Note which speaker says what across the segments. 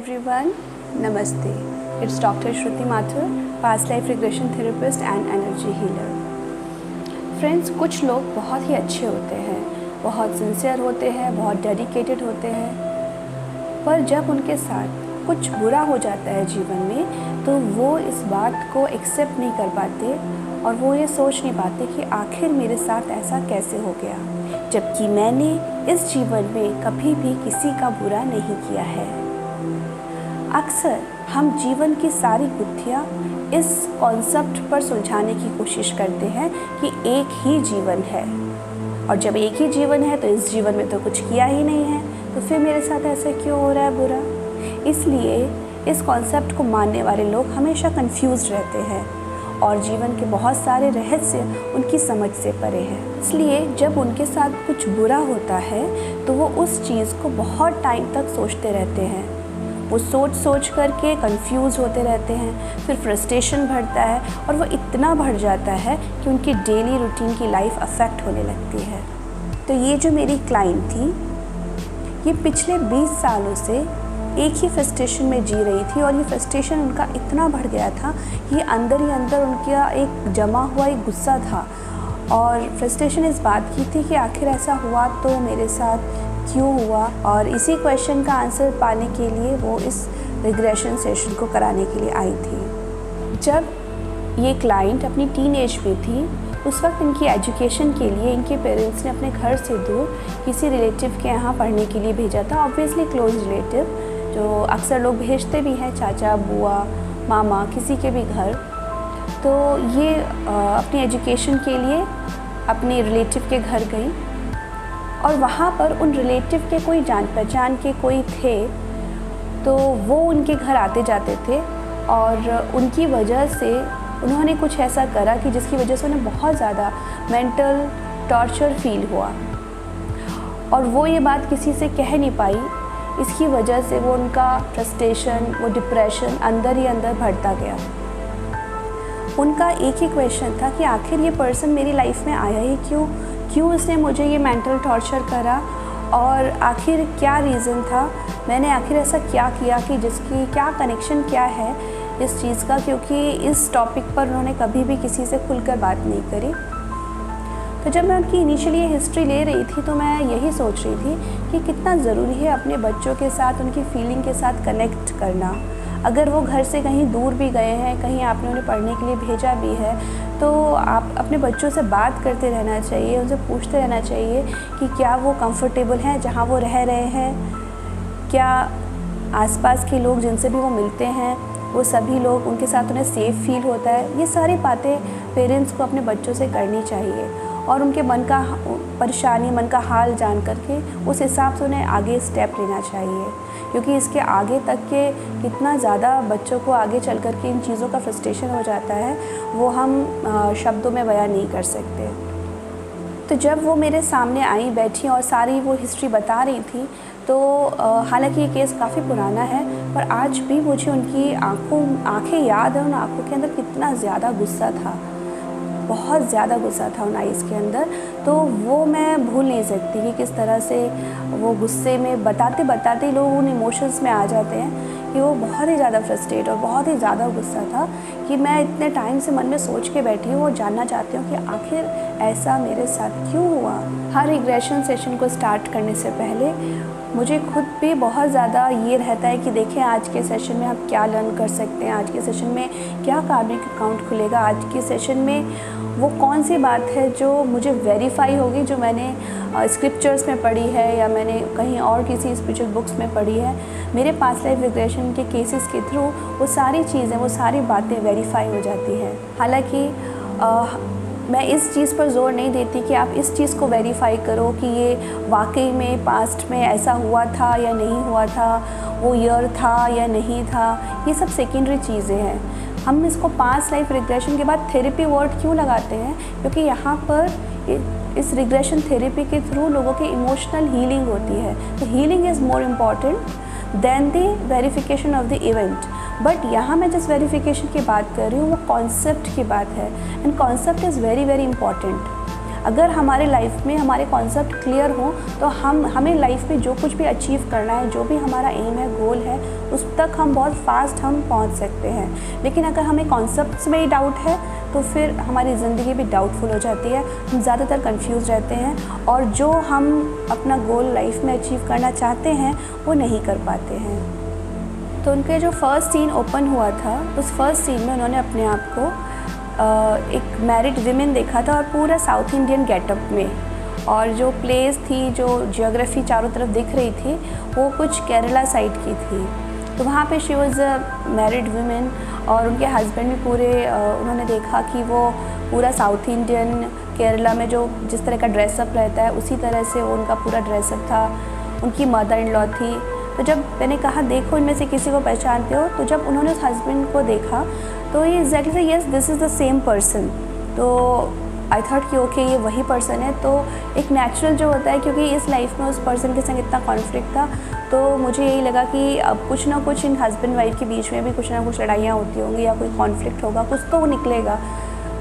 Speaker 1: everyone. Namaste. It's Dr. Shruti Mathur, past life regression therapist and energy healer. Friends, कुछ लोग बहुत ही अच्छे होते हैं, बहुत सिंसियर होते हैं, बहुत डेडिकेटेड होते हैं, पर जब उनके साथ कुछ बुरा हो जाता है जीवन में तो वो इस बात को एक्सेप्ट नहीं कर पाते और वो ये सोच नहीं पाते कि आखिर मेरे साथ ऐसा कैसे हो गया, जबकि मैंने इस जीवन में कभी भी किसी का बुरा नहीं किया है। अक्सर हम जीवन की सारी गुत्थियाँ इस कॉन्सेप्ट पर सुलझाने की कोशिश करते हैं कि एक ही जीवन है, और जब एक ही जीवन है तो इस जीवन में तो कुछ किया ही नहीं है, तो फिर मेरे साथ ऐसा क्यों हो रहा है बुरा। इसलिए इस कॉन्सेप्ट को मानने वाले लोग हमेशा कंफ्यूज्ड रहते हैं और जीवन के बहुत सारे रहस्य उनकी समझ से परे हैं। इसलिए जब उनके साथ कुछ बुरा होता है तो वो उस चीज़ को बहुत टाइम तक सोचते रहते हैं। वो सोच करके कंफ्यूज होते रहते हैं, फिर फ्रस्ट्रेशन बढ़ता है और वो इतना बढ़ जाता है कि उनकी डेली रूटीन की लाइफ अफेक्ट होने लगती है। तो ये जो मेरी क्लाइंट थी, ये पिछले 20 सालों से एक ही फ्रस्ट्रेशन में जी रही थी और ये फ्रस्ट्रेशन उनका इतना बढ़ गया था कि अंदर ही अंदर उनका एक जमा हुआ एक गुस्सा था, और फ्रस्ट्रेशन इस बात की थी कि आखिर ऐसा हुआ तो मेरे साथ क्यों हुआ। और इसी क्वेश्चन का आंसर पाने के लिए वो इस रिग्रेशन सेशन को कराने के लिए आई थी। जब ये क्लाइंट अपनी टीन एज में थी, उस वक्त इनकी एजुकेशन के लिए इनके पेरेंट्स ने अपने घर से दूर किसी रिलेटिव के यहाँ पढ़ने के लिए भेजा था। ऑब्वियसली क्लोज रिलेटिव, जो अक्सर लोग भेजते भी हैं, चाचा, बुआ, मामा, किसी के भी घर। तो ये अपनी एजुकेशन के लिए अपने रिलेटिव के घर गई और वहाँ पर उन रिलेटिव के कोई जान पहचान के कोई थे, तो वो उनके घर आते जाते थे और उनकी वजह से उन्होंने कुछ ऐसा करा कि जिसकी वजह से उन्हें बहुत ज़्यादा मेंटल टॉर्चर फील हुआ और वो ये बात किसी से कह नहीं पाई। इसकी वजह से वो उनका फ्रस्ट्रेशन, वो डिप्रेशन अंदर ही अंदर बढ़ता गया। उनका एक ही क्वेश्चन था कि आखिर ये पर्सन मेरी लाइफ में आया ही क्यों इसने मुझे ये मेंटल टॉर्चर करा, और आखिर क्या रीज़न था, मैंने आखिर ऐसा क्या किया कि जिसकी क्या कनेक्शन क्या है इस चीज़ का, क्योंकि इस टॉपिक पर उन्होंने कभी भी किसी से खुलकर बात नहीं करी। तो जब मैं उनकी इनिशियली हिस्ट्री ले रही थी तो मैं यही सोच रही थी कि कितना ज़रूरी है अपने बच्चों के साथ उनकी फीलिंग के साथ कनेक्ट करना। अगर वो घर से कहीं दूर भी गए हैं, कहीं आपने उन्हें पढ़ने के लिए भेजा भी है, तो आप अपने बच्चों से बात करते रहना चाहिए, उनसे पूछते रहना चाहिए कि क्या वो कंफर्टेबल हैं जहाँ वो रह रहे हैं, क्या आसपास के लोग जिनसे भी वो मिलते हैं वो सभी लोग, उनके साथ उन्हें सेफ़ फील होता है। ये सारी बातें पेरेंट्स को अपने बच्चों से करनी चाहिए और उनके मन का परेशानी, मन का हाल जान करके उस हिसाब से उन्हें आगे स्टेप लेना चाहिए, क्योंकि इसके आगे तक के कितना ज़्यादा बच्चों को आगे चल कर के इन चीज़ों का फ्रस्ट्रेशन हो जाता है वो हम शब्दों में बयान नहीं कर सकते। तो जब वो मेरे सामने आई, बैठी और सारी वो हिस्ट्री बता रही थी, तो हालांकि ये केस काफ़ी पुराना है, पर आज भी मुझे उनकी आँखें याद है। उन आँखों के अंदर कितना ज़्यादा गुस्सा था, बहुत ज़्यादा गुस्सा था उन आइज़ के अंदर। तो वो मैं भूल नहीं सकती कि किस तरह से वो गुस्से में बताते बताते लोग उन इमोशंस में आ जाते हैं कि वो बहुत ही ज़्यादा फ्रस्ट्रेट और बहुत ही ज़्यादा गुस्सा था कि मैं इतने टाइम से मन में सोच के बैठी हूँ और जानना चाहती हूँ कि आखिर ऐसा मेरे साथ क्यों हुआ। हर रिग्रेशन सेशन को स्टार्ट करने से पहले मुझे खुद भी बहुत ज़्यादा ये रहता है कि देखें आज के सेशन में हम क्या लर्न कर सकते हैं, आज के सेशन में क्या कार्मिक अकाउंट खुलेगा, आज के सेशन में वो कौन सी बात है जो मुझे वेरीफाई होगी, जो मैंने स्क्रिप्चर्स में पढ़ी है या मैंने कहीं और किसी स्पिरिचुअल बुक्स में पढ़ी है। मेरे पास्ट लाइफ रिग्रेशन के केसेस के थ्रू वो सारी चीज़ें, वो सारी बातें वेरीफाई हो जाती हैं। हालांकि मैं इस चीज़ पर जोर नहीं देती कि आप इस चीज़ को वेरीफाई करो कि ये वाकई में पास्ट में ऐसा हुआ था या नहीं हुआ था, वो ईयर था या नहीं था, ये सब सेकेंडरी चीज़ें हैं। हम इसको पास्ट लाइफ रिग्रेशन के बाद थेरेपी वर्ड क्यों लगाते हैं, क्योंकि यहाँ पर इस रिग्रेशन थेरेपी के थ्रू लोगों की इमोशनल हीलिंग होती है। तो healing is more important than the verification of the event. But यहाँ मैं जिस वेरिफिकेशन की बात कर रही हूँ वो कॉन्सेप्ट की बात है, and concept is very very important. अगर हमारे लाइफ में हमारे कॉन्सेप्ट क्लियर हो तो हमें लाइफ में जो कुछ भी अचीव करना है, जो भी हमारा एम है, गोल है, उस तक हम बहुत फास्ट हम पहुंच सकते हैं। लेकिन अगर हमें कॉन्सेप्ट्स में ही डाउट है तो फिर हमारी ज़िंदगी भी डाउटफुल हो जाती है, हम ज़्यादातर कंफ्यूज रहते हैं और जो हम अपना गोल लाइफ में अचीव करना चाहते हैं वो नहीं कर पाते हैं। तो उनके जो फर्स्ट सीन ओपन हुआ था, उस फर्स्ट सीन में उन्होंने अपने आप को एक मैरिड विमेन देखा था और पूरा साउथ इंडियन गेटअप में, और जो प्लेस थी, जो जियोग्राफी चारों तरफ दिख रही थी वो कुछ केरला साइड की थी। तो वहाँ पे she was a married women और उनके हस्बैंड भी पूरे उन्होंने देखा कि वो पूरा साउथ इंडियन केरला में जो जिस तरह का ड्रेसअप रहता है उसी तरह से वो उनका पूरा ड्रेसअप था। उनकी मदर इन लॉ थी। तो जब मैंने कहा देखो इनमें से किसी को पहचानते हो, तो जब उन्होंने उस हस्बैंड को देखा तो ये एग्जैक्टली से yes this is the same person. तो आई थॉट कि ओके ये वही पर्सन है। तो एक नेचुरल जो होता है, क्योंकि इस लाइफ में उस पर्सन के संग इतना कॉन्फ्लिक्ट था, तो मुझे यही लगा कि अब कुछ ना कुछ इन हस्बैंड वाइफ के बीच में भी कुछ ना कुछ लड़ाइयाँ होती होंगी या कोई कॉन्फ्लिक्ट होगा, कुछ तो वो निकलेगा।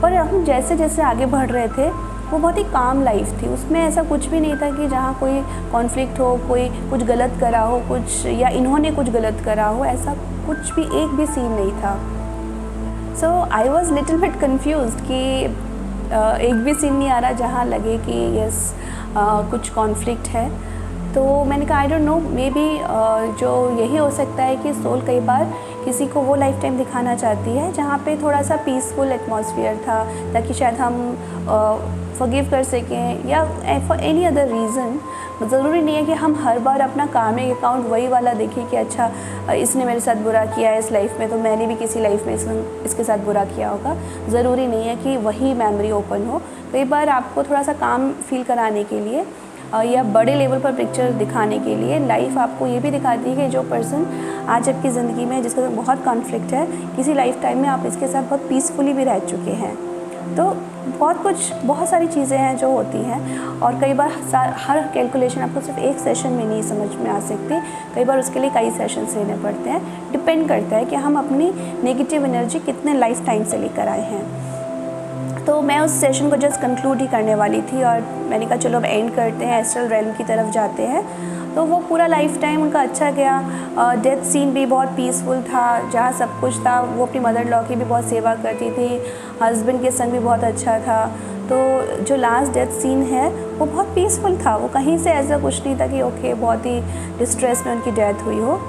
Speaker 1: पर हम जैसे जैसे आगे बढ़ रहे थे वो बहुत ही काम लाइफ थी, उसमें ऐसा कुछ भी नहीं था कि जहाँ कोई कॉन्फ्लिक्ट हो, कोई कुछ गलत करा हो, कुछ या इन्होंने कुछ गलत करा हो, ऐसा कुछ भी एक भी सीन नहीं था। So I was little bit confused कि एक भी सीन नहीं आ रहा जहाँ लगे कि यस कुछ कॉन्फ्लिक्ट है। तो मैंने कहा I don't know, may be जो यही हो सकता है कि सोल कई बार किसी को वो लाइफ टाइम दिखाना चाहती है जहाँ पे थोड़ा सा पीसफुल एटमॉस्फेयर था, ताकि शायद हम फॉरगिव कर सकें या फॉर एनी अदर रीज़न। ज़रूरी नहीं है कि हम हर बार अपना कार्मिक अकाउंट वही वाला देखें कि अच्छा इसने मेरे साथ बुरा किया है इस लाइफ में, तो मैंने भी किसी लाइफ में इसके साथ बुरा किया होगा। ज़रूरी नहीं है कि वही मेमोरी ओपन हो। कई बार आपको थोड़ा सा काम फील कराने के लिए या बड़े लेवल पर पिक्चर दिखाने के लिए लाइफ आपको ये भी दिखाती है कि जो पर्सन आज आपकी ज़िंदगी में जिसके साथ बहुत कॉन्फ्लिक्ट है, किसी लाइफ टाइम में आप इसके साथ बहुत पीसफुली भी रह चुके हैं। तो बहुत सारी चीज़ें हैं जो होती हैं, और कई बार हर कैलकुलेशन आपको सिर्फ एक सेशन में नहीं समझ में आ सकती, कई बार उसके लिए कई सेशंस लेने पड़ते हैं। डिपेंड करता है कि हम अपनी नेगेटिव एनर्जी कितने लाइफ टाइम से लेकर आए हैं। तो मैं उस सेशन को जस्ट कंक्लूड ही करने वाली थी और मैंने कहा चलो अब एंड करते हैं, एस्ट्रल रेल्म की तरफ जाते हैं। तो वो पूरा लाइफ टाइम उनका अच्छा गया। डेथ सीन भी बहुत पीसफुल था, जहाँ सब कुछ था। वो अपनी मदर लॉ की भी बहुत सेवा करती थी, हस्बैंड के संग भी बहुत अच्छा था। तो जो लास्ट डेथ सीन है वो बहुत पीसफुल था, वो कहीं से ऐसा कुछ नहीं था कि ओके बहुत ही डिस्ट्रेस में उनकी डेथ हुई हो।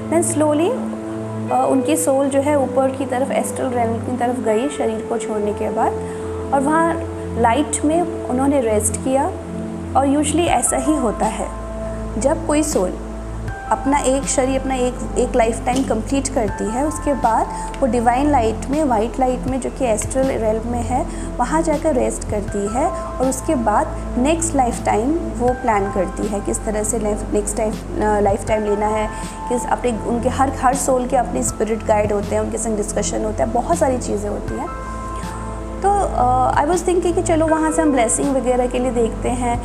Speaker 1: दैन स्लोली उनकी सोल जो है ऊपर की तरफ एस्ट्रल रेल्म की तरफ गई शरीर को छोड़ने के बाद, और वहाँ लाइट में उन्होंने रेस्ट किया। और यूजुअली ऐसा ही होता है, जब कोई सोल अपना एक शरीर अपना एक लाइफ टाइम कंप्लीट करती है, उसके बाद वो डिवाइन लाइट में, वाइट लाइट में जो कि एस्ट्रल रेल्म में है, वहाँ जाकर रेस्ट करती है। और उसके बाद नेक्स्ट लाइफ टाइम वो प्लान करती है किस तरह से नेक्स्ट लाइफ टाइम लेना है, किस अपने उनके हर सोल के अपने स्पिरिट गाइड होते हैं, उनके संग डिस्कशन होता है, बहुत सारी चीज़ें होती हैं। तो आई वॉज थिंकिंग कि चलो वहाँ से हम ब्लेसिंग वगैरह के लिए देखते हैं।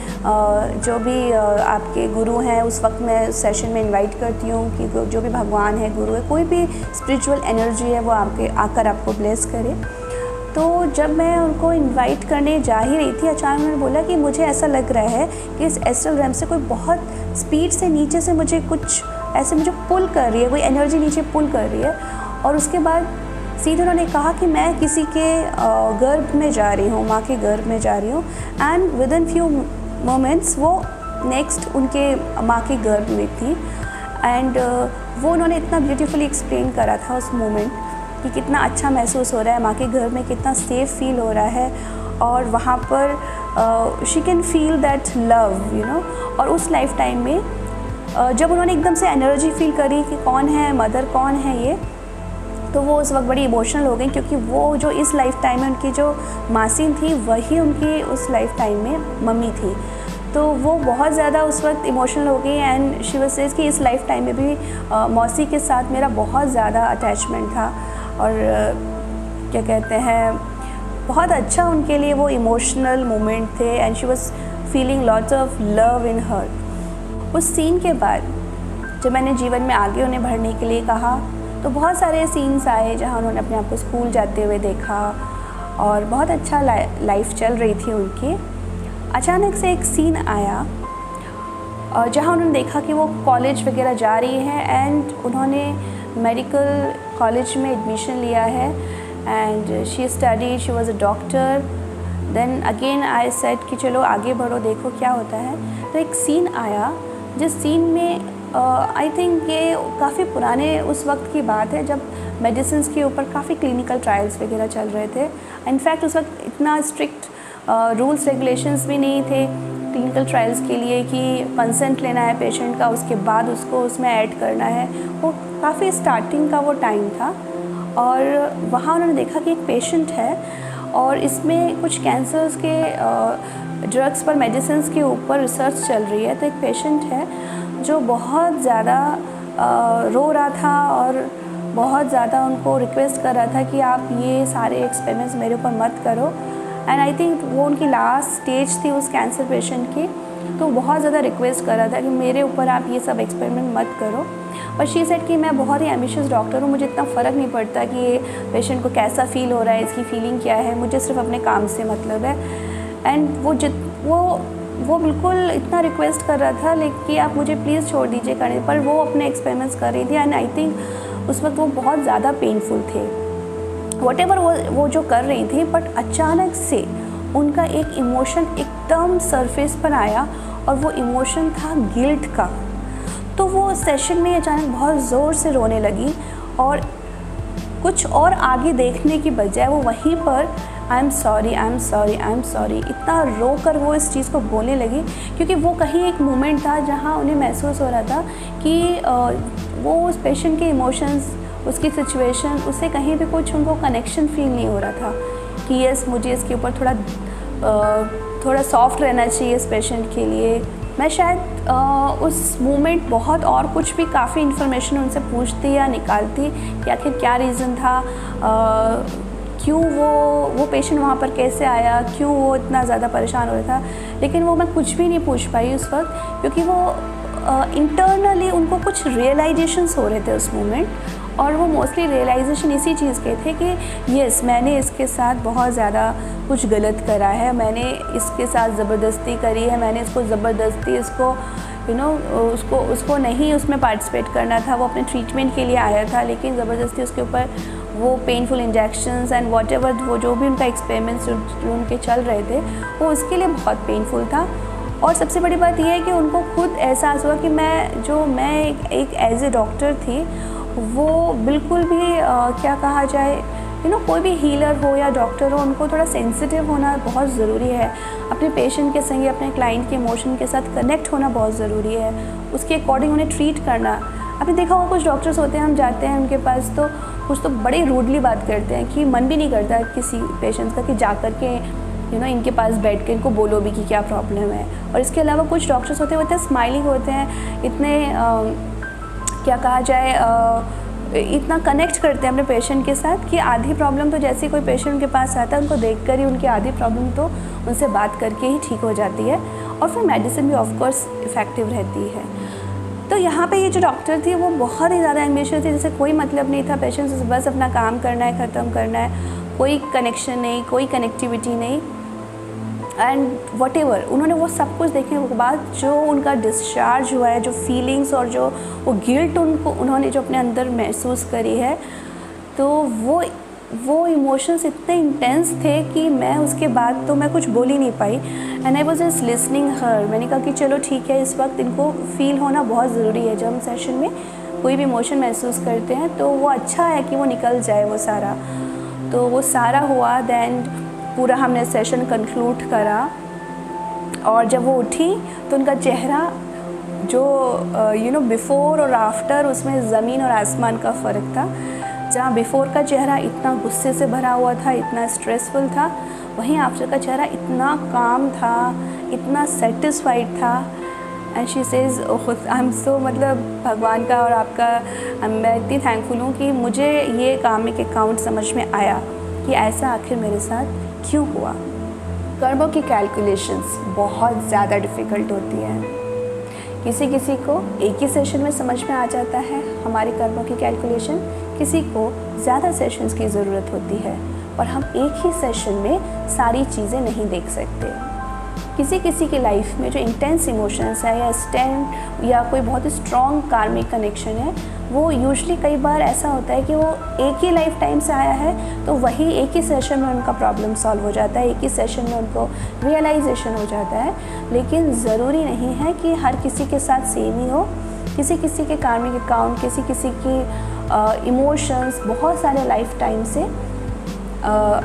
Speaker 1: जो भी आपके गुरु हैं उस वक्त मैं सेशन में इनवाइट करती हूँ कि जो भी भगवान है, गुरु है, कोई भी स्पिरिचुअल एनर्जी है वो आकर आपको ब्लेस करे। तो जब मैं उनको इनवाइट करने जा ही रही थी, अचानक उन्होंने बोला कि मुझे ऐसा लग रहा है कि इस एस्ट्रल रेल्म से कोई बहुत स्पीड से नीचे से मुझे कुछ ऐसे मुझे पुल कर रही है, कोई एनर्जी नीचे पुल कर रही है। और उसके बाद सीधे उन्होंने कहा कि मैं किसी के गर्भ में जा रही हूँ, माँ के गर्भ में जा रही हूँ। And with in few moments वो नेक्स्ट उनके माँ के गर्भ में थी। एंड वो उन्होंने इतना ब्यूटीफुली एक्सप्लेन करा था उस मोमेंट कि कितना अच्छा महसूस हो रहा है, माँ के घर में कितना सेफ़ फील हो रहा है, और वहाँ पर she can feel that love you know. और उस लाइफ टाइम में जब उन्होंने एकदम से एनर्जी फील करी कि कौन है मदर, कौन है ये, तो वो उस वक्त बड़ी इमोशनल हो गई, क्योंकि वो जो इस लाइफ टाइम में उनकी जो मासी थी वही उनकी उस लाइफ टाइम में मम्मी थी। तो वो बहुत ज़्यादा उस वक्त इमोशनल हो गई। एंड शी वाज सेज कि इस लाइफ टाइम में भी मौसी के साथ मेरा बहुत ज़्यादा अटैचमेंट था, और क्या कहते हैं, बहुत अच्छा उनके लिए वो इमोशनल मोमेंट थे। And she was feeling lots of love in her. उस सीन के बाद जब मैंने जीवन में आगे उन्हें बढ़ने के लिए कहा, तो बहुत सारे सीन्स आए जहाँ उन्होंने अपने आप को स्कूल जाते हुए देखा, और बहुत अच्छा लाइफ चल रही थी उनकी। अचानक से एक सीन आया जहाँ उन्होंने देखा कि वो कॉलेज वगैरह जा रही है एंड उन्होंने मेडिकल कॉलेज में एडमिशन लिया है and she study, she was a doctor. Then again I said कि चलो आगे बढ़ो, देखो क्या होता है। तो एक सीन आया जिस सीन में आई थिंक ये काफ़ी पुराने उस वक्त की बात है जब मेडिसिन्स के ऊपर काफ़ी क्लिनिकल ट्रायल्स वगैरह चल रहे थे। इनफैक्ट उस वक्त इतना स्ट्रिक्ट रूल्स रेगुलेशंस भी नहीं थे क्लिनिकल ट्रायल्स के लिए कि कंसेंट लेना है पेशेंट का, उसके बाद उसको उसमें ऐड करना है। वो काफ़ी स्टार्टिंग का वो टाइम था और वहाँ उन्होंने देखा कि एक पेशेंट है और इसमें कुछ कैंसर्स के ड्रग्स पर, मेडिसिन्स के ऊपर रिसर्च चल रही है। तो एक पेशेंट है जो बहुत ज़्यादा रो रहा था और बहुत ज़्यादा उनको रिक्वेस्ट कर रहा था कि आप ये सारे एक्सपेरिमेंट्स मेरे ऊपर मत करो। एंड आई थिंक वो उनकी लास्ट स्टेज थी उस कैंसर पेशेंट की, तो बहुत ज़्यादा रिक्वेस्ट कर रहा था कि मेरे ऊपर आप ये सब एक्सपेरिमेंट मत करो। पर शी सेड कि मैं बहुत ही एम्बिशियस डॉक्टर हूँ, मुझे इतना फ़र्क नहीं पड़ता कि ये पेशेंट को कैसा फ़ील हो रहा है, इसकी फ़ीलिंग क्या है, मुझे सिर्फ अपने काम से मतलब है। एंड वो बिल्कुल इतना रिक्वेस्ट कर रहा था लेकिन कि आप मुझे प्लीज़ छोड़ दीजिए करने, पर वो अपने एक्सपेरिमेंट्स कर रही थी। एंड आई थिंक उस वक्त वो बहुत ज़्यादा पेनफुल थे व्हाटएवर वो जो कर रही थी। बट अचानक से उनका एक इमोशन एकदम सरफेस पर आया और वो इमोशन था गिल्ट का। तो वो सेशन में अचानक बहुत ज़ोर से रोने लगी और कुछ और आगे देखने की बजाय वो वहीं पर I am sorry, I am sorry, I am sorry इतना रो कर वो इस चीज़ को बोलने लगी, क्योंकि वो कहीं एक मोमेंट था जहाँ उन्हें महसूस हो रहा था कि वो उस पेशेंट के इमोशंस, उसकी सिचुएशन, उससे कहीं भी कुछ उनको कनेक्शन फील नहीं हो रहा था कि यस मुझे इसके ऊपर थोड़ा सॉफ्ट रहना चाहिए इस पेशेंट के लिए। मैं शायद उस मोमेंट बहुत और कुछ भी काफ़ी इन्फॉर्मेशन उनसे पूछती या निकालती कि आखिर क्या रीज़न था, क्यों वो पेशेंट वहाँ पर कैसे आया, क्यों वो इतना ज़्यादा परेशान हो रहा था। लेकिन वो मैं कुछ भी नहीं पूछ पाई उस वक्त, क्योंकि वो इंटरनली उनको कुछ रियलाइजेशंस हो रहे थे उस मोमेंट। और वो मोस्टली रियलाइजेशन इसी चीज़ के थे कि यस मैंने इसके साथ बहुत ज़्यादा कुछ गलत करा है, मैंने इसके साथ ज़बरदस्ती करी है, मैंने इसको ज़बरदस्ती उसको नहीं उसमें पार्टिसिपेट करना था। वो अपने ट्रीटमेंट के लिए आया था लेकिन ज़बरदस्ती उसके ऊपर वो पेनफुल इंजेक्शंस एंड वॉटेवर वो जो भी उनका एक्सपेरिमेंट्स जो उनके चल रहे थे वो उसके लिए बहुत पेनफुल था। और सबसे बड़ी बात यह है कि उनको खुद एहसास हुआ कि मैं एक एज ए डॉक्टर थी, वो बिल्कुल भी क्या कहा जाए कोई भी हीलर हो या डॉक्टर हो, उनको थोड़ा सेंसिटिव होना बहुत ज़रूरी है। अपने पेशेंट के संग, अपने क्लाइंट के इमोशन के साथ कनेक्ट होना बहुत ज़रूरी है, उसके अकॉर्डिंग उन्हें ट्रीट करना। आपने देखा होगा कुछ डॉक्टर्स होते हैं, हम जाते हैं उनके पास तो कुछ तो बड़े रूडली बात करते हैं कि मन भी नहीं करता है किसी पेशेंट्स का कि जा कर के इनके पास बैठ के इनको बोलो भी कि क्या प्रॉब्लम है। और इसके अलावा कुछ डॉक्टर्स होते हैं स्माइलिंग होते हैं, इतने क्या कहा जाए इतना कनेक्ट करते हैं अपने पेशेंट के साथ कि आधी प्रॉब्लम तो जैसे ही कोई पेशेंट उनके पास आता है उनको देखकर ही उनकी आधी प्रॉब्लम तो उनसे बात करके ही ठीक हो जाती है और फिर मेडिसिन भी ऑफ कोर्स इफ़ेक्टिव रहती है। तो यहाँ पे ये जो डॉक्टर थी वो बहुत ही ज़्यादा एम्बिशियस थी, जैसे कोई मतलब नहीं था पेशेंट से, बस अपना काम करना है, ख़त्म करना है, कोई कनेक्शन नहीं, कोई कनेक्टिविटी नहीं। एंड वॉटेवर उन्होंने वो सब कुछ देखने के बाद जो उनका डिस्चार्ज हुआ है, जो फीलिंग्स और जो वो गिल्ट उन्होंने जो अपने अंदर महसूस करी है, तो वो इमोशंस इतने इंटेंस थे कि मैं उसके बाद तो मैं कुछ बोल ही नहीं पाई। And I was just listening her. मैंने कहा कि चलो ठीक है, इस वक्त इनको फील होना बहुत ज़रूरी है। जब हम सेशन में कोई भी इमोशन महसूस करते हैं तो वो अच्छा है कि वो निकल जाए वो सारा। तो वो सारा हुआ, दैन पूरा हमने सेशन कंक्लूड करा और जब वो उठी तो उनका चेहरा जो बिफ़ोर और आफ्टर, उसमें ज़मीन और आसमान का फ़र्क था। जहाँ बिफ़ोर का चेहरा इतना गुस्से से भरा हुआ था, इतना स्ट्रेसफुल था, वहीं आफ्टर का चेहरा इतना काम था, इतना सेटिस्फाइड था। And she says I am so, मतलब भगवान का और आपका मैं इतनी थैंकफुल हूँ कि मुझे ये कार्मिक अकाउंट समझ में आया कि ऐसा आखिर मेरे साथ क्यों हुआ। कर्मों की कैलकुलेशंस बहुत ज़्यादा डिफ़िकल्ट होती है। किसी को एक ही सेशन में समझ में आ जाता है हमारी कर्मों की कैलकुलेशन, किसी को ज़्यादा सेशंस की ज़रूरत होती है और हम एक ही सेशन में सारी चीज़ें नहीं देख सकते। किसी किसी की लाइफ में जो इंटेंस इमोशंस है या स्टैंड या कोई बहुत ही स्ट्रॉन्ग कार्मिक कनेक्शन है, वो यूजुअली कई बार ऐसा होता है कि वो एक ही लाइफ टाइम से आया है, तो वही एक ही सेशन में उनका प्रॉब्लम सॉल्व हो जाता है, एक ही सेशन में उनको रियलाइजेशन हो जाता है। लेकिन ज़रूरी नहीं है कि हर किसी के साथ सेम ही हो। किसी किसी के कार्मिक अकाउंट, किसी किसी की इमोशंस बहुत सारे लाइफ टाइम से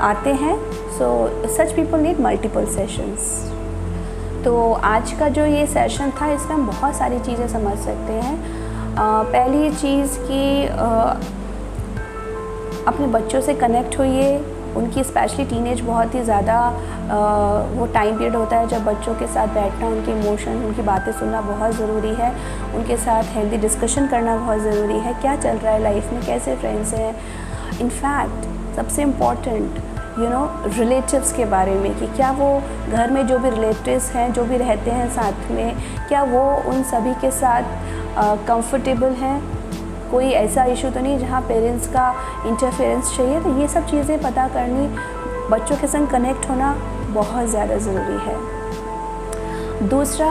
Speaker 1: आते हैं। So such people need multiple sessions. तो आज का जो ये सेशन था, इसमें हम बहुत सारी चीज़ें समझ सकते हैं। पहली चीज़ कि अपने बच्चों से कनेक्ट होइए। उनकी स्पेशली टीनेज बहुत ही ज़्यादा वो टाइम पीरियड होता है जब बच्चों के साथ बैठना, उनके इमोशन, उनकी बातें सुनना बहुत ज़रूरी है। उनके साथ हेल्दी डिस्कशन करना बहुत ज़रूरी है। क्या चल रहा है लाइफ में, कैसे फ्रेंड्स हैं। इनफैक्ट सबसे इम्पॉर्टेंट रिलेटिव्स के बारे में कि क्या वो घर में जो भी रिलेटिव्स हैं, जो भी रहते हैं साथ में, क्या वो उन सभी के साथ कंफर्टेबल हैं। कोई ऐसा इशू तो नहीं जहाँ पेरेंट्स का इंटरफेरेंस चाहिए। तो ये सब चीज़ें पता करनी, बच्चों के संग कनेक्ट होना बहुत ज़्यादा ज़रूरी है। दूसरा,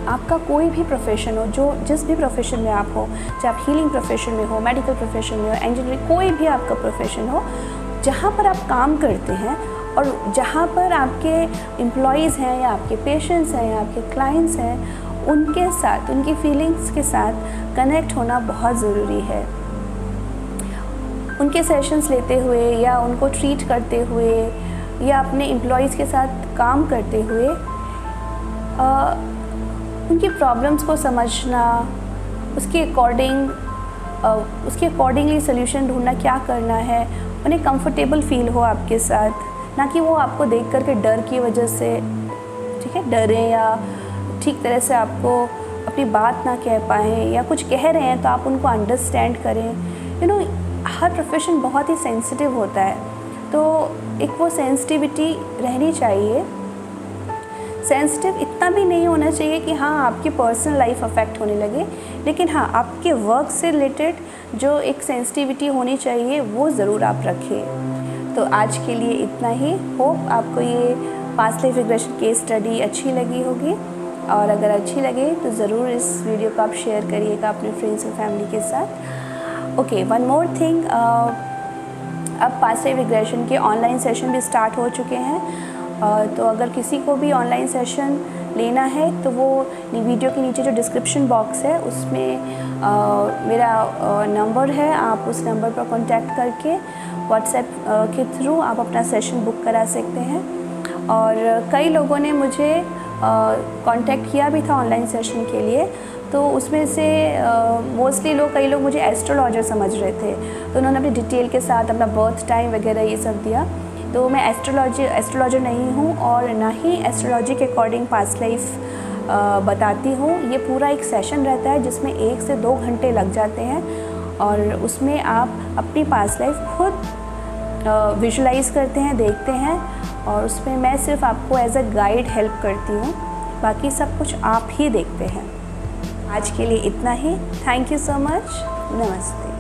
Speaker 1: आपका कोई भी प्रोफेशन हो, जो जिस भी प्रोफेशन में आप हो, चाहे आप हीलिंग प्रोफेशन में हो, मेडिकल प्रोफेशन में हो, इंजीनियरिंग, कोई भी आपका प्रोफेशन हो, जहाँ पर आप काम करते हैं और जहाँ पर आपके एम्प्लॉयज़ हैं या आपके पेशेंट्स हैं या आपके क्लाइंट्स हैं, उनके साथ, उनकी फीलिंग्स के साथ कनेक्ट होना बहुत ज़रूरी है। उनके सेशंस लेते हुए या उनको ट्रीट करते हुए या अपने एम्प्लॉयज़ के साथ काम करते हुए उनकी प्रॉब्लम्स को समझना, उसके अकॉर्डिंगली सोल्यूशन ढूंढना, क्या करना है, उन्हें कंफर्टेबल फील हो आपके साथ, ना कि वो आपको देख कर के डर की वजह से, ठीक है, डरें या ठीक तरह से आपको अपनी बात ना कह पाएँ या कुछ कह रहे हैं तो आप उनको अंडरस्टैंड करें। हर प्रोफेशन बहुत ही सेंसिटिव होता है, तो एक वो सेंसिटिविटी रहनी चाहिए। सेंसिटिव इतना भी नहीं होना चाहिए कि हाँ आपकी पर्सनल लाइफ अफेक्ट होने लगे, लेकिन हाँ आपके वर्क से रिलेटेड जो एक सेंसिटिविटी होनी चाहिए वो ज़रूर आप रखें। तो आज के लिए इतना ही। होप आपको ये past life regression case study अच्छी लगी होगी, और अगर अच्छी लगे तो ज़रूर इस वीडियो को आप शेयर करिएगा अपने फ्रेंड्स और फैमिली के साथ। ओके, वन मोर थिंग, अब पास्ट लाइफ रिग्रेशन के ऑनलाइन सेशन भी स्टार्ट हो चुके हैं। तो अगर किसी को भी ऑनलाइन सेशन लेना है तो वो वीडियो के नीचे जो डिस्क्रिप्शन बॉक्स है उसमें मेरा नंबर है, आप उस नंबर पर कांटेक्ट करके व्हाट्सएप के थ्रू आप अपना सेशन बुक करा सकते हैं। और कई लोगों ने मुझे कांटेक्ट किया भी था ऑनलाइन सेशन के लिए, तो उसमें से मोस्टली कई लोग मुझे एस्ट्रोलॉजर समझ रहे थे, तो उन्होंने अपनी डिटेल के साथ अपना बर्थ टाइम वगैरह ये सब दिया। तो मैं एस्ट्रोलॉजर नहीं हूँ और ना ही एस्ट्रोलॉजी के अकॉर्डिंग पास्ट लाइफ बताती हूँ। ये पूरा एक सेशन रहता है जिसमें 1 से 2 घंटे लग जाते हैं, और उसमें आप अपनी पास्ट लाइफ खुद विजुलाइज़ करते हैं, देखते हैं, और उसमें मैं सिर्फ आपको एज अ गाइड हेल्प करती हूँ, बाकी सब कुछ आप ही देखते हैं। आज के लिए इतना ही। Thank you so much. नमस्ते।